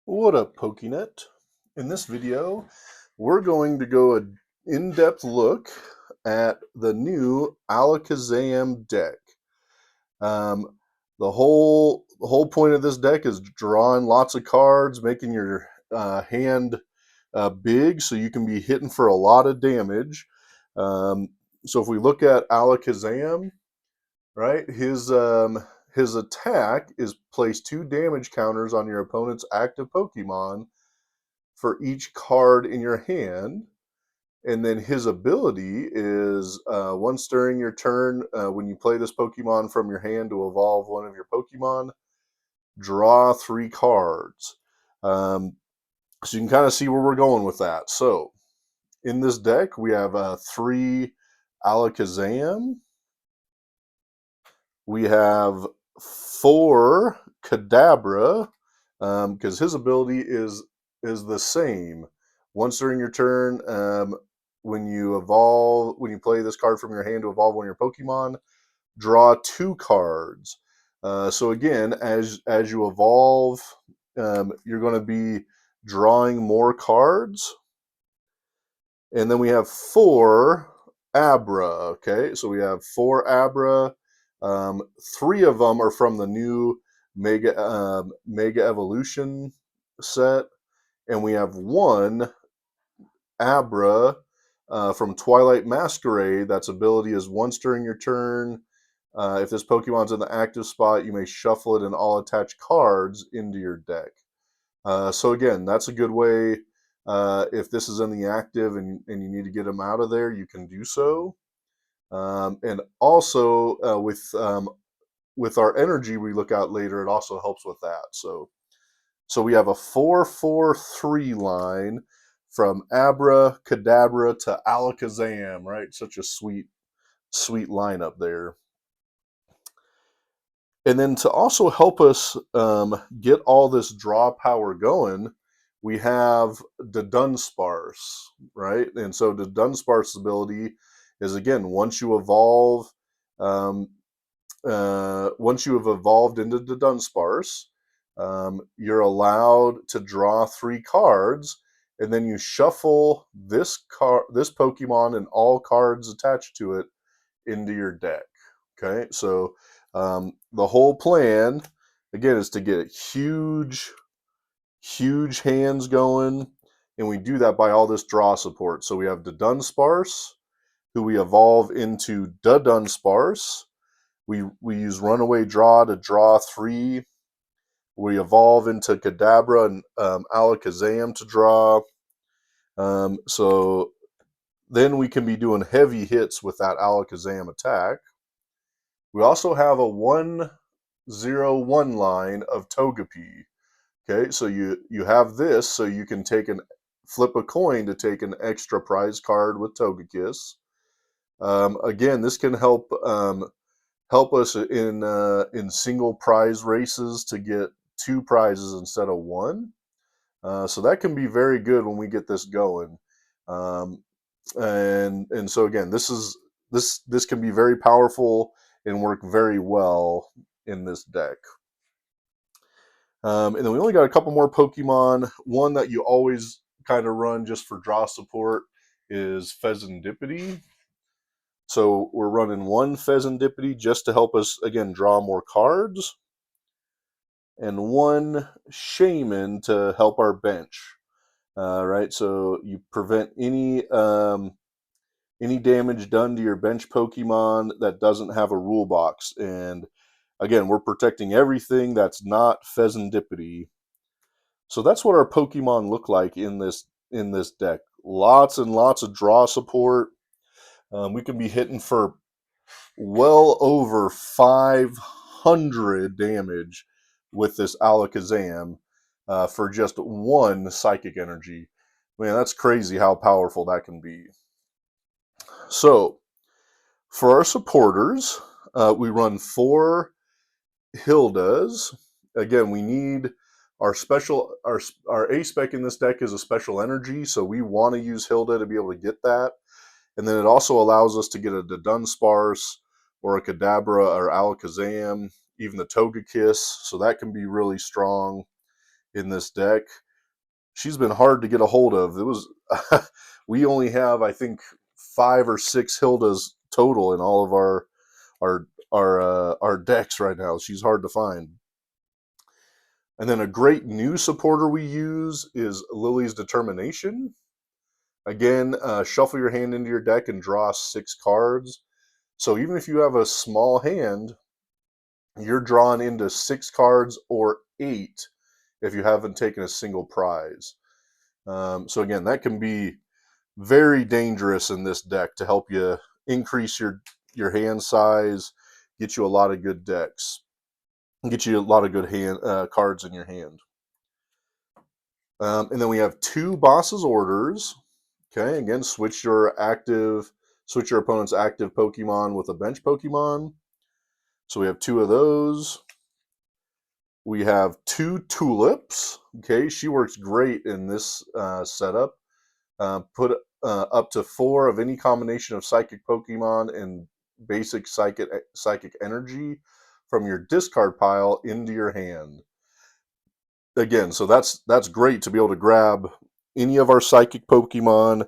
What up, PokeNet? In this video, we're going to go an in-depth look at the new Alakazam deck. The whole point of this deck is drawing lots of cards, making your hand big so you can be hitting for a lot of damage. So if we look at Alakazam, right, his attack is place 2 damage counters on your opponent's active Pokemon for each card in your hand. And then his ability is once during your turn, when you play this Pokemon from your hand to evolve one of your Pokemon, draw 3 cards. So you can kind of see where we're going with that. So in this deck, we have 3 Alakazam. We have 4 Kadabra, because his ability is the same. Once during your turn, when you play this card from your hand to evolve one of your Pokemon, draw 2 cards. So again, as you evolve, you're going to be drawing more cards. And then we have 4 Abra. Okay, so we have 4 Abra. 3 of them are from the new Mega Evolution set, and we have 1 Abra from Twilight Masquerade. That's ability is once during your turn. If this Pokemon's in the active spot, you may shuffle it and all attached cards into your deck. So again, that's a good way. If this is in the active and you need to get them out of there, you can do so. And also with our energy we look at later, it also helps with that. So we have a 4-4-3 line from Abra, Kadabra to Alakazam, right? Such a sweet lineup there. And then to also help us get all this draw power going, we have the Dunsparce, right? And so the Dunsparce ability is, again, once you evolve, once you have evolved into the Dunsparce, you're allowed to draw 3 cards, and then you shuffle this Pokemon and all cards attached to it into your deck. Okay, so the whole plan, again, is to get huge hands going, and we do that by all this draw support. So we have the Dunsparce, who we evolve into the Dunsparce. We use Runaway Draw to draw 3. We evolve into Kadabra and Alakazam to draw. So then we can be doing heavy hits with that Alakazam attack. We also have a 1-0-1 line of Togepi. Okay, so you have this, so you can flip a coin to take an extra prize card with Togekiss. Again, this can help us in single prize races to get 2 prizes instead of 1. So that can be very good when we get this going. And so again, this can be very powerful and work very well in this deck. And then we only got a couple more Pokemon. One that you always kind of run just for draw support is Fezandipiti. So we're running 1 Fezandipiti just to help us, again, draw more cards, and 1 Shaymin to help our bench. Right, so you prevent any damage done to your bench Pokemon that doesn't have a rule box. And again, we're protecting everything that's not Fezandipiti. So that's what our Pokemon look like in this deck. Lots and lots of draw support. We can be hitting for well over 500 damage with this Alakazam for just 1 Psychic Energy. Man, that's crazy how powerful that can be. So, for our supporters, we run 4 Hildas. Again, we need our A-Spec in this deck is a special energy, so we want to use Hilda to be able to get that. And then it also allows us to get a Dudunsparce or a Kadabra or Alakazam, even the Togekiss, so that can be really strong. in this deck. She's been hard to get a hold of. It was we only have, I think, 5 or 6 Hildas total in all of our decks right now. She's hard to find. And then a great new supporter we use is Lillie's Determination. Again, shuffle your hand into your deck and draw 6 cards. So even if you have a small hand, you're drawn into 6 cards or 8 if you haven't taken a single prize. So again, that can be very dangerous in this deck to help you increase your hand size, get you a lot of good decks, get you a lot of good cards in your hand. And then we have 2 Boss's Orders. Okay, again, switch your opponent's active Pokemon with a bench Pokemon. So we have 2 of those. We have 2 Tulips. Okay, she works great in this setup. Put up to 4 of any combination of Psychic Pokemon and basic Psychic Energy from your discard pile into your hand. Again, so that's great to be able to grab any of our Psychic Pokemon,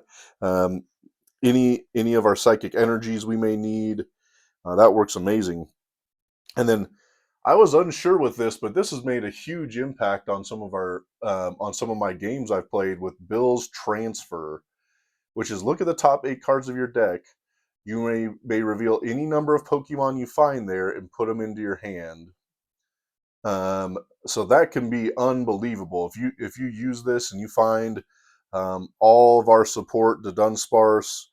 any of our Psychic Energies we may need. That works amazing. And then I was unsure with this, but this has made a huge impact on some of my games I've played with Bill's Transfer, which is look at the top 8 cards of your deck. You may reveal any number of Pokemon you find there and put them into your hand. So that can be unbelievable. If you use this and you find all of our support, the Dunsparce,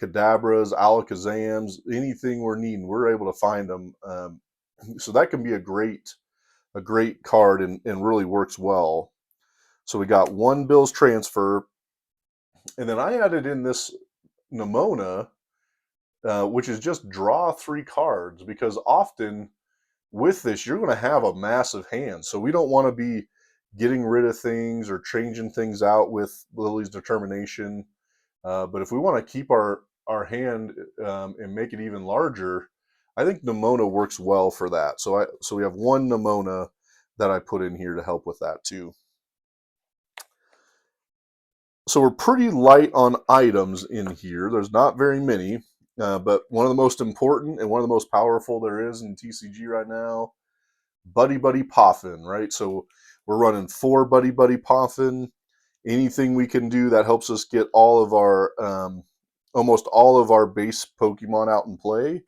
Kadabras, Alakazams, anything we're needing, we're able to find them. So that can be a great card and really works well. So we got 1 Bill's Transfer, and then I added in this Nemona, which is just draw 3 cards, because often with this you're going to have a massive hand. So we don't want to be getting rid of things or changing things out with Lily's Determination. But if we want to keep our hand and make it even larger, I think Nemona works well for that. So we have 1 Nemona that I put in here to help with that too. So we're pretty light on items in here. There's not very many, but one of the most important and one of the most powerful there is in TCG right now, Buddy Poffin, right? So we're running 4 Buddy Poffin. Anything we can do that helps us get all of our almost all of our base Pokemon out in play.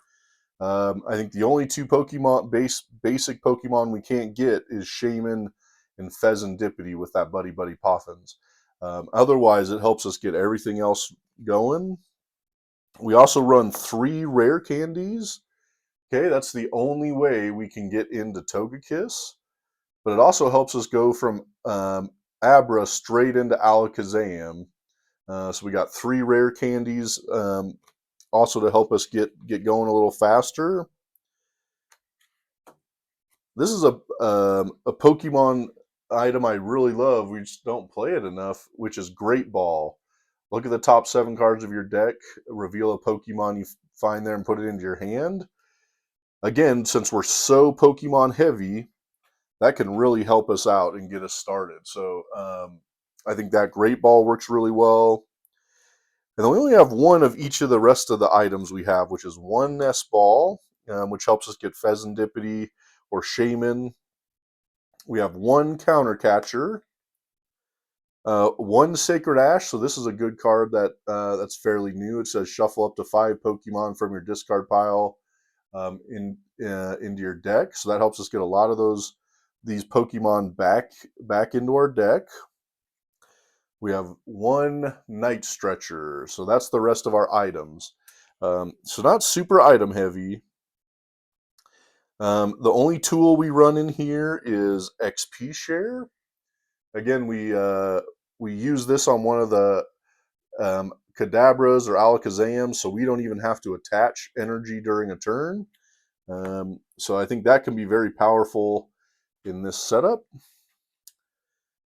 I think the only 2 basic Pokemon we can't get is Shaymin and Fezandipiti with that Buddy Poffins. Otherwise, it helps us get everything else going. We also run 3 rare candies. Okay, that's the only way we can get into Togekiss. But it also helps us go from Abra straight into Alakazam. So we got 3 rare candies also to help us get going a little faster. This is a Pokemon item I really love. We just don't play it enough, which is Great Ball. Look at the top 7 cards of your deck, reveal a Pokemon you find there and put it into your hand. Again, since we're so Pokemon heavy, that can really help us out and get us started. So I think that Great Ball works really well. And then we only have 1 of each of the rest of the items we have, which is 1 Nest Ball, which helps us get Fezandipiti or Shaymin. We have 1 Counter Catcher, 1 Sacred Ash. So this is a good card that's fairly new. It says shuffle up to 5 Pokemon from your discard pile into your deck. So that helps us get a lot of these Pokemon back into our deck. We have 1 Night Stretcher. So that's the rest of our items. So not super item heavy. The only tool we run in here is XP Share. Again, we use this on one of the Kadabras or Alakazams, so we don't even have to attach energy during a turn. So I think that can be very powerful in this setup.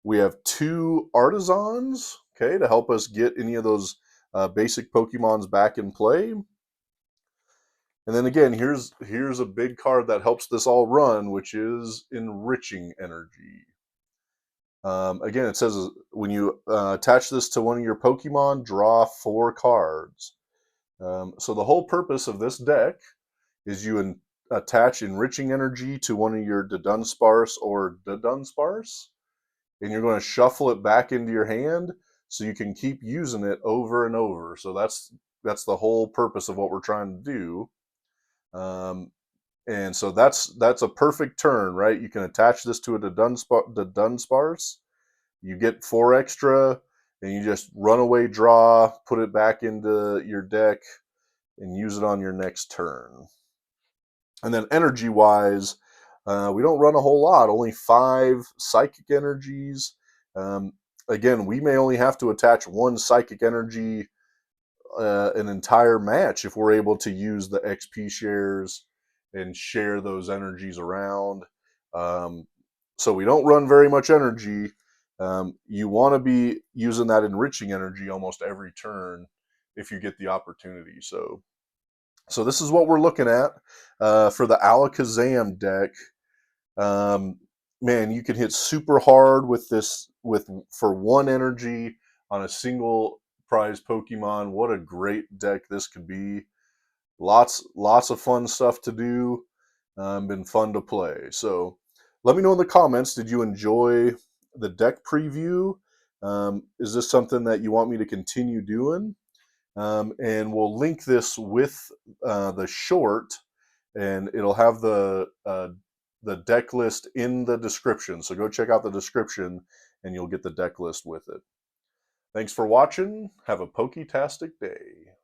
We have 2 Artazons, okay, to help us get any of those basic Pokemons back in play. And then again, here's a big card that helps this all run, which is Enriching Energy. Again, it says when you attach this to one of your Pokemon, draw 4 cards. So the whole purpose of this deck is you attach Enriching Energy to one of your Dudunsparce or Dudunsparce, and you're going to shuffle it back into your hand so you can keep using it over and over. So that's the whole purpose of what we're trying to do. And so that's a perfect turn, right? You can attach this to a Dudunsparce. You get 4 extra, and you just run away, draw, put it back into your deck, and use it on your next turn. And then energy-wise, we don't run a whole lot, only 5 psychic energies. Again, we may only have to attach 1 psychic energy an entire match if we're able to use the XP shares and share those energies around. So we don't run very much energy. You want to be using that enriching energy almost every turn if you get the opportunity. So this is what we're looking at for the Alakazam deck. Man, you can hit super hard with this for 1 energy on a single prize Pokemon. What a great deck this could be. Lots of fun stuff to do. Been fun to play. So let me know in the comments, did you enjoy the deck preview? Is this something that you want me to continue doing? And we'll link this with the short, and it'll have the deck list in the description. So go check out the description, and you'll get the deck list with it. Thanks for watching. Have a Poketastic day.